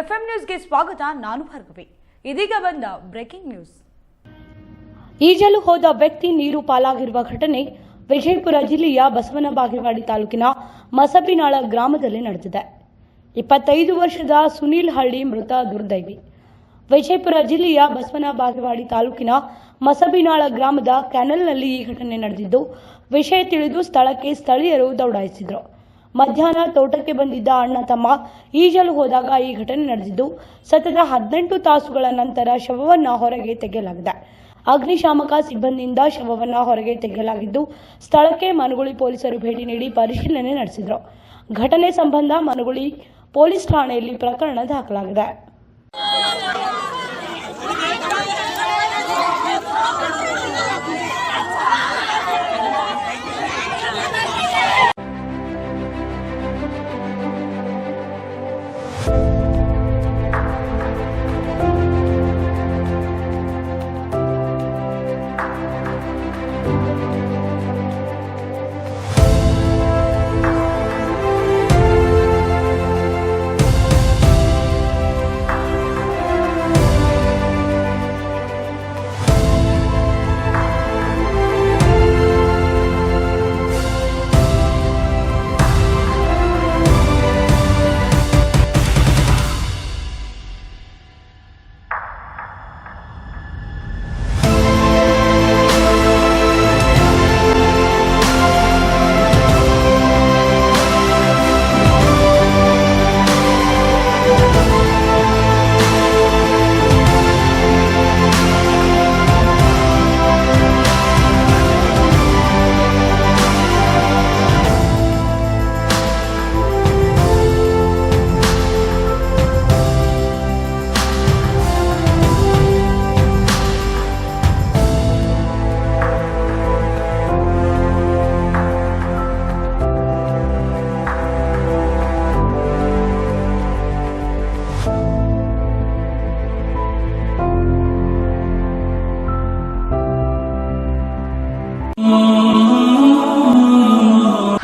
FM ನ್ಯೂಸ್ಗೆ ಸ್ವಾಗತ. ನಾನು ಭಾರ್ಗವಿ. ಇದೀಗ ಬಂದ ಬ್ರೇಕಿಂಗ್ ನ್ಯೂಸ್. ಈಜಲು ಹೋದ ವ್ಯಕ್ತಿ ನೀರು ಪಾಲಾಗಿರುವ ಘಟನೆ ವಿಜಯಪುರ ಜಿಲ್ಲೆಯ ಬಸವನ ಬಾಗೇವಾಡಿ ತಾಲೂಕಿನ ಮಸಬಿನಾಳ ಗ್ರಾಮದಲ್ಲಿ ನಡೆದಿದೆ. 25 ವರ್ಷದ ಸುನೀಲ್ ಹಳ್ಳಿ ಮೃತ ದುರ್ದೈವಿ. ವಿಜಯಪುರ ಜಿಲ್ಲೆಯ ಬಸವನ ಬಾಗೇವಾಡಿ ತಾಲೂಕಿನ ಮಸಬಿನಾಳ ಗ್ರಾಮದ ಕ್ಯಾನಲ್ನಲ್ಲಿ ಈ ಘಟನೆ ನಡೆದಿದ್ದು, ವಿಷಯ ತಿಳಿದು ಸ್ಥಳಕ್ಕೆ ಸ್ಥಳೀಯರು ದೌಡಾಯಿಸಿದರು. ಮಧ್ಯಾಹ್ನ ತೋಟಕ್ಕೆ ಬಂದಿದ್ದ ಅಣ್ಣ ತಮ್ಮ ಈಜಲು ಹೋದಾಗ ಈ ಘಟನೆ ನಡೆದಿದ್ದು, ಸತತ 18 ತಾಸುಗಳ ನಂತರ ಶವವನ್ನು ಹೊರಗೆ ತೆಗೆಯಲಾಗಿದೆ. ಅಗ್ನಿಶಾಮಕ ಸಿಬ್ಬಂದಿಯಿಂದ ಶವವನ್ನು ಹೊರಗೆ ತೆಗೆಯಲಾಗಿದ್ದು, ಸ್ಥಳಕ್ಕೆ ಮನಗುಳಿ ಪೊಲೀಸರು ಭೇಟಿ ನೀಡಿ ಪರಿಶೀಲನೆ ನಡೆಸಿದರು. ಘಟನೆ ಸಂಬಂಧ ಮನಗುಳಿ ಪೊಲೀಸ್ ಠಾಣೆಯಲ್ಲಿ ಪ್ರಕರಣ ದಾಖಲಾಗಿದೆ.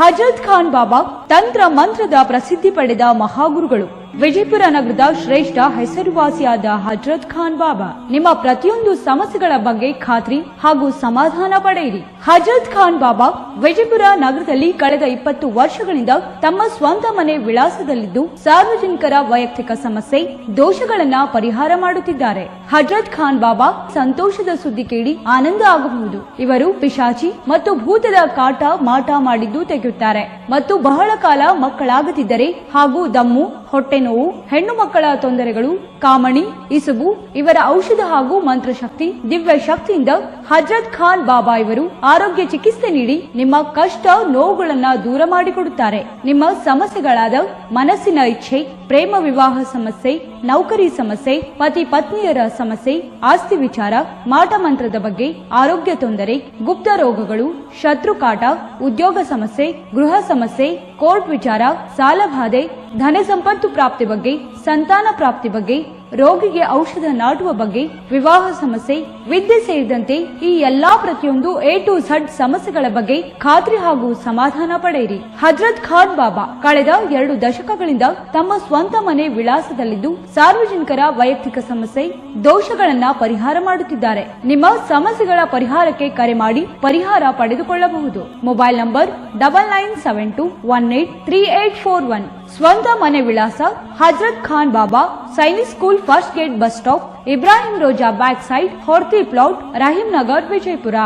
ಹಜರತ್ ಖಾನ್ ಬಾಬಾ ತಂತ್ರ ಮಂತ್ರದ ಪ್ರಸಿದ್ಧಿ ಪಡೆದ ಮಹಾಗುರುಗಳು. ವಿಜಯಪುರ ನಗರದ ಶ್ರೇಷ್ಠ ಹೆಸರುವಾಸಿಯಾದ ಹಜರತ್ ಖಾನ್ ಬಾಬಾ ನಿಮ್ಮ ಪ್ರತಿಯೊಂದು ಸಮಸ್ಯೆಗಳ ಬಗ್ಗೆ ಖಾತ್ರಿ ಹಾಗೂ ಸಮಾಧಾನ ಪಡೆಯಿರಿ. ಹಜರತ್ ಖಾನ್ ಬಾಬಾ ವಿಜಯಪುರ ನಗರದಲ್ಲಿ ಕಳೆದ 20 ವರ್ಷಗಳಿಂದ ತಮ್ಮ ಸ್ವಂತ ಮನೆ ವಿಳಾಸದಲ್ಲಿದ್ದು, ಸಾರ್ವಜನಿಕರ ವೈಯಕ್ತಿಕ ಸಮಸ್ಯೆ ದೋಷಗಳನ್ನ ಪರಿಹಾರ ಮಾಡುತ್ತಿದ್ದಾರೆ. ಹಜರತ್ ಖಾನ್ ಬಾಬಾ ಸಂತೋಷದ ಸುದ್ದಿ ಕೇಳಿ ಆನಂದ ಆಗಬಹುದು. ಇವರು ಪಿಶಾಚಿ ಮತ್ತು ಭೂತದ ಕಾಟ ಮಾಟ ಮಾಡಿದ್ದು ತೆಗೆಯುತ್ತಾರೆ ಮತ್ತು ಬಹಳ ಕಾಲ ಮಕ್ಕಳಾಗದಿದ್ದರೆ ಹಾಗೂ ದಮ್ಮು, ಹೊಟ್ಟೆ ನೋವು, ಹೆಣ್ಣು ಮಕ್ಕಳ ತೊಂದರೆಗಳು, ಕಾಮಣಿ, ಇಸುಬು ಇವರ ಔಷಧ ಹಾಗೂ ಮಂತ್ರಶಕ್ತಿ, ದಿವ್ಯ ಶಕ್ತಿಯಿಂದ ಹಜರತ್ ಖಾನ್ ಬಾಬಾ ಇವರು ಆರೋಗ್ಯ ಚಿಕಿತ್ಸೆ ನೀಡಿ ನಿಮ್ಮ ಕಷ್ಟ ನೋವುಗಳನ್ನ ದೂರ ಮಾಡಿಕೊಡುತ್ತಾರೆ. ನಿಮ್ಮ ಸಮಸ್ಯೆಗಳಾದ ಮನಸ್ಸಿನ ಇಚ್ಛೆ, ಪ್ರೇಮ ವಿವಾಹ ಸಮಸ್ಯೆ, ನೌಕರಿ ಸಮಸ್ಯೆ, ಪತಿ ಪತ್ನಿಯರ ಸಮಸ್ಯೆ, ಆಸ್ತಿ ವಿಚಾರ, ಮಾಟ ಮಂತ್ರದ ಬಗ್ಗೆ, ಆರೋಗ್ಯ ತೊಂದರೆ, ಗುಪ್ತ ರೋಗಗಳು, ಶತ್ರುಕಾಟ, ಉದ್ಯೋಗ ಸಮಸ್ಯೆ, ಗೃಹ ಸಮಸ್ಯೆ, ಕೋರ್ಟ್ ವಿಚಾರ, ಸಾಲಬಾಧೆ, ಧನ ಸಂಪತ್ತು ಪ್ರಾಪ್ತಿ ಬಗ್ಗೆ, ಸಂತಾನ ಪ್ರಾಪ್ತಿ ಬಗ್ಗೆ, ರೋಗಿಗೆ ಔಷಧ ನಾಟುವ ಬಗ್ಗೆ, ವಿವಾಹ ಸಮಸ್ಯೆ, ವಿದ್ಯೆ ಸೇರಿದಂತೆ ಈ ಎಲ್ಲಾ ಪ್ರತಿಯೊಂದು A to Z ಸಮಸ್ಯೆಗಳ ಬಗ್ಗೆ ಖಾತ್ರಿ ಹಾಗೂ ಸಮಾಧಾನ ಪಡೆಯಿರಿ. ಹಜರತ್ ಖಾನ್ ಬಾಬಾ ಕಳೆದ 2 ದಶಕಗಳಿಂದ ತಮ್ಮ ಸ್ವಂತ ಮನೆ ವಿಳಾಸದಲ್ಲಿದ್ದು, ಸಾರ್ವಜನಿಕರ ವೈಯಕ್ತಿಕ ಸಮಸ್ಯೆ ದೋಷಗಳನ್ನ ಪರಿಹಾರ ಮಾಡುತ್ತಿದ್ದಾರೆ. ನಿಮ್ಮ ಸಮಸ್ಯೆಗಳ ಪರಿಹಾರಕ್ಕೆ ಕರೆ ಮಾಡಿ ಪರಿಹಾರ ಪಡೆದುಕೊಳ್ಳಬಹುದು. Mobile number 9972183841. ಸ್ವಂತ ಮನೆ ವಿಳಾಸ Hazrat Khan Baba, Sainik School, first gate, bus stop, Ibrahim Roza back side, Horti plot, Rahim Nagar, Vijayapura.